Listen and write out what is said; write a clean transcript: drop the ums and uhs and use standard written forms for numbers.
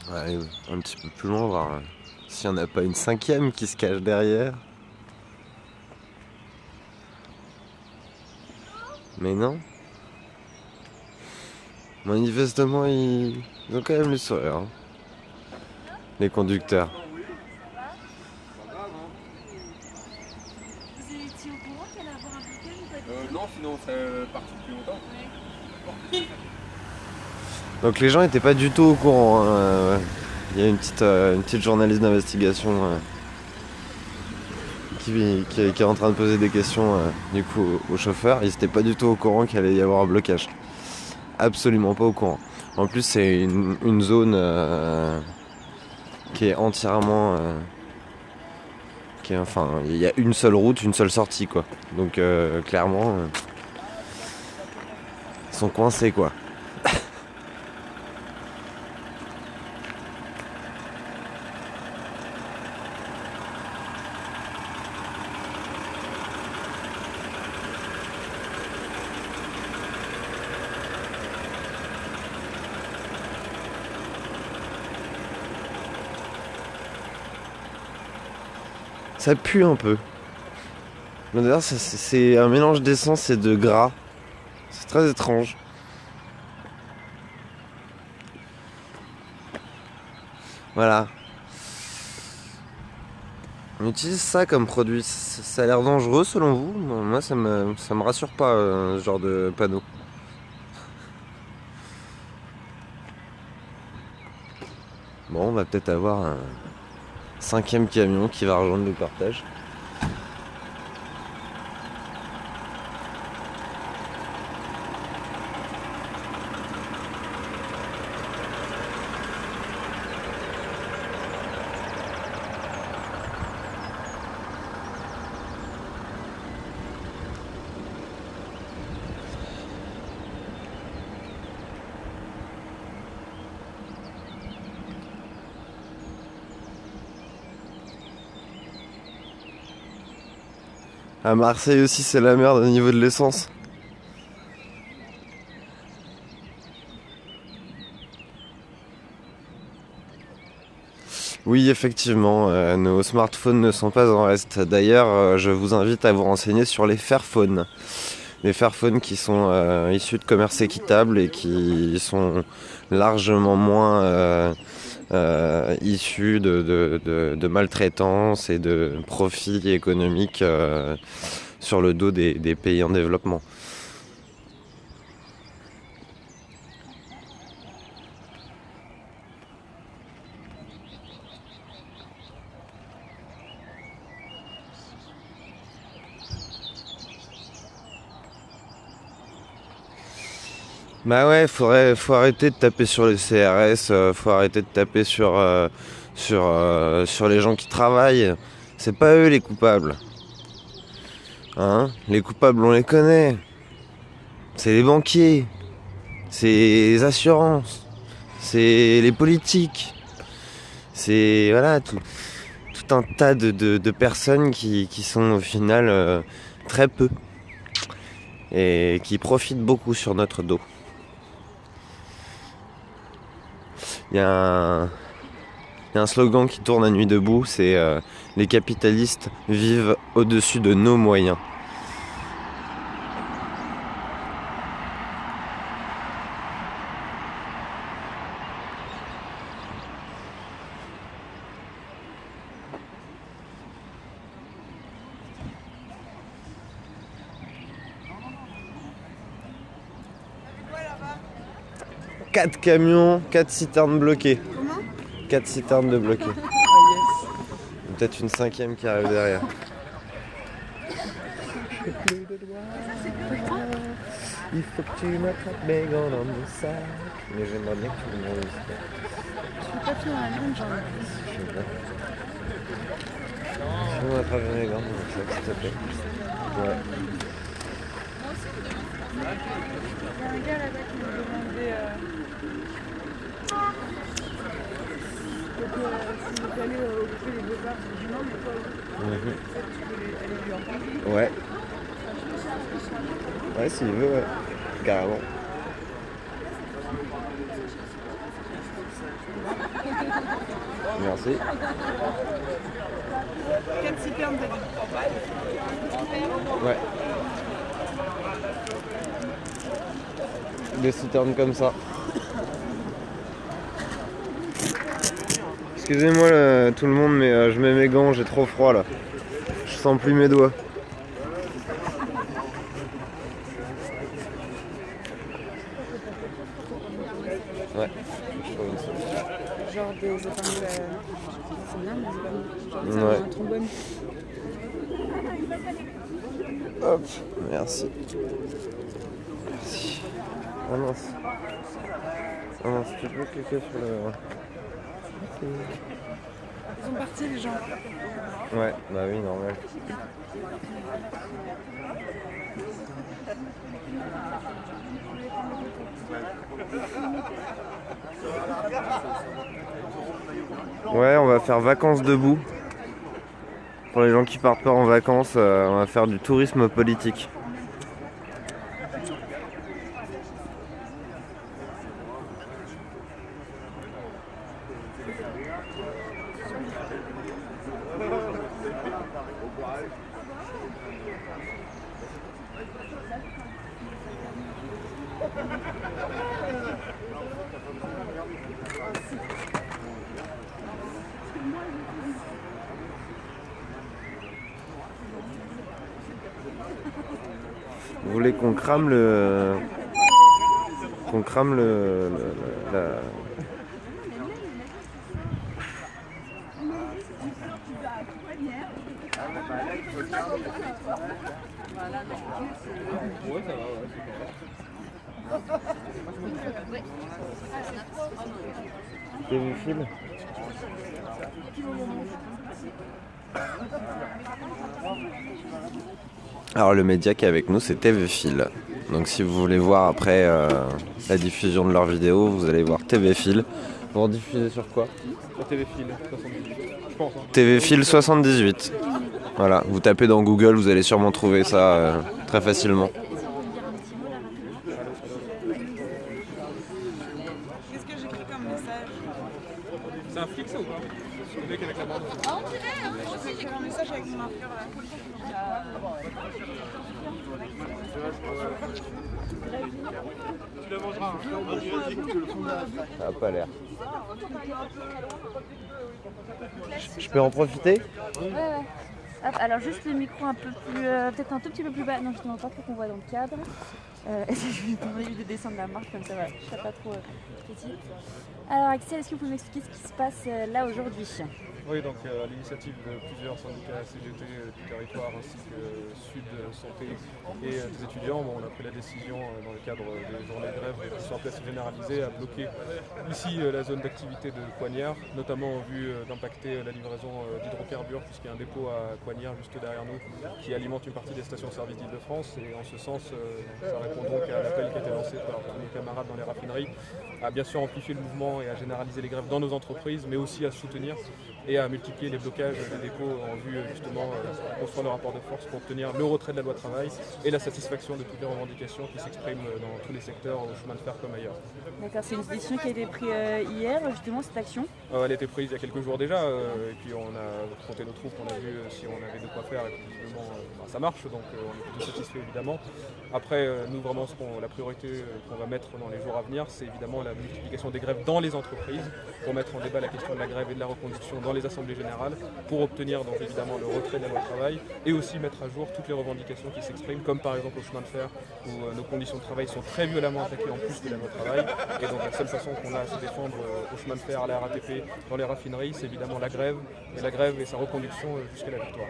On va aller un petit peu plus loin, voir s'il n'y en a pas une cinquième qui se cache derrière. Mais non. Manifestement, ils ont quand même le sourire, hein, les conducteurs. Vous étiez au courant qu'il allait avoir un blocage ou pas du tout? Non, sinon c'est parti depuis longtemps. Donc les gens n'étaient pas du tout au courant, hein. Il y a une petite journaliste d'investigation qui est en train de poser des questions du coup au chauffeur. Ils n'étaient pas du tout au courant qu'il allait y avoir un blocage. Absolument pas au courant. En plus c'est une zone qui est entièrement... enfin, il y a une seule route, une seule sortie quoi. Donc clairement, ils sont coincés quoi. Ça pue un peu. Mais d'ailleurs, c'est un mélange d'essence et de gras. C'est très étrange. Voilà. On utilise ça comme produit. Ça a l'air dangereux selon vous? Moi, ça me rassure pas, ce genre de panneau. Bon, on va peut-être avoir un cinquième camion qui va rejoindre le partage. À Marseille aussi, c'est la merde au niveau de l'essence. Oui, effectivement, nos smartphones ne sont pas en reste. D'ailleurs, je vous invite à vous renseigner sur les Fairphones. Les Fairphones qui sont issus de commerce équitable et qui sont largement moins issus de maltraitance et de profits économiques sur le dos des pays en développement. Bah ouais, faut arrêter de taper sur les CRS, faut arrêter de taper sur les gens qui travaillent. C'est pas eux les coupables. Hein? Les coupables on les connaît. C'est les banquiers, c'est les assurances, c'est les politiques. C'est voilà tout un tas de personnes qui sont au final très peu et qui profitent beaucoup sur notre dos. Il y a un slogan qui tourne à Nuit debout, c'est les capitalistes vivent au-dessus de nos moyens. Quatre camions, 4 citernes bloquées. Comment? 4 citernes de bloquées. Oh Peut-être une cinquième qui arrive derrière. Il faut que tu m'attrapes mes gants dans mon sac. Mais j'aimerais bien que tu me montres ici. Tu peux pas finir la mienne, genre. Je sais pas. Tu peux m'attraper mes gants dans mon sac, s'il te plaît. Ouais. Il y a un gars là-bas qui m'a demandé s'il peut aller occuper les beaux-arts. Je lui ai dit non, mais toi, oui. Tu peux aller lui en parler. Ouais. Ouais, s'il veut, ouais. Carrément. Merci. 4 citernes, t'as dit. Ouais. Des citernes comme ça. Excusez-moi tout le monde, mais je mets mes gants, j'ai trop froid là. Je sens plus mes doigts. Ouais. Genre des épingles. C'est bien, des épingles. Genre Ouais. un trombone. Hop, merci. Merci. Ah mince. Ah mince, tu peux cliquer sur le... Ils sont partis, les gens. Ouais, bah oui, normal. Ouais, on va faire vacances debout. Pour les gens qui partent pas en vacances, on va faire du tourisme politique. Vous voulez qu'on crame le... Qu'on crame la... TV Fil. Alors le média qui est avec nous, c'est TV Fil. Donc si vous voulez voir après la diffusion de leurs vidéos, vous allez voir TV Fil. Vous en diffusez sur quoi? Sur TV Fil 78, je pense. Hein. TV Fil 78. Voilà, vous tapez dans Google, vous allez sûrement trouver ça très facilement. Qu'est-ce que j'écris comme message? C'est un flic ça ou pas? Le mec avec la bande. Je vais écrire un message avec mon marqueur là. Tu la mangeras. Ça a pas l'air. Je peux en profiter? Ouais. Hop, alors juste le micro un peu plus, peut-être un tout petit peu plus bas. Non, justement pas trop qu'on voit dans le cadre. Je vais te demander de descendre la marche comme ça, voilà. Je serai pas trop petit. Alors Axel, est-ce que vous pouvez m'expliquer ce qui se passe là aujourd'hui? Oui, donc à l'initiative de plusieurs syndicats CGT du territoire ainsi que Sud Santé et des étudiants, on a pris la décision dans le cadre des journées de grève qui sont en place généralisée à bloquer ici la zone d'activité de Coignard, notamment en vue d'impacter la livraison d'hydrocarbures puisqu'il y a un dépôt à Coignard juste derrière nous qui alimente une partie des stations-service d'Île-de-France et en ce sens ça répond donc à l'appel qui a été lancé par tous nos camarades dans les raffineries à bien sûr amplifier le mouvement et à généraliser les grèves dans nos entreprises mais aussi à soutenir et à multiplier les blocages des dépôts en vue justement de construire le rapport de force pour obtenir le retrait de la loi travail et la satisfaction de toutes les revendications qui s'expriment dans tous les secteurs, au chemin de fer comme ailleurs. D'accord, c'est une décision qui a été prise hier, justement, cette action? Elle a été prise il y a quelques jours déjà et puis on a compté nos troupes, on a vu si on avait de quoi faire et puis visiblement ça marche donc on est plutôt satisfait évidemment. Après nous vraiment la priorité qu'on va mettre dans les jours à venir c'est évidemment la multiplication des grèves dans les entreprises pour mettre en débat la question de la grève et de la reconduction dans les assemblées générales pour obtenir donc évidemment le retrait de la loi travail et aussi mettre à jour toutes les revendications qui s'expriment comme par exemple au chemin de fer où nos conditions de travail sont très violemment attaquées en plus de la loi travail et donc la seule façon qu'on a à se défendre au chemin de fer, à la RATP, dans les raffineries c'est évidemment la grève et sa reconduction jusqu'à la victoire.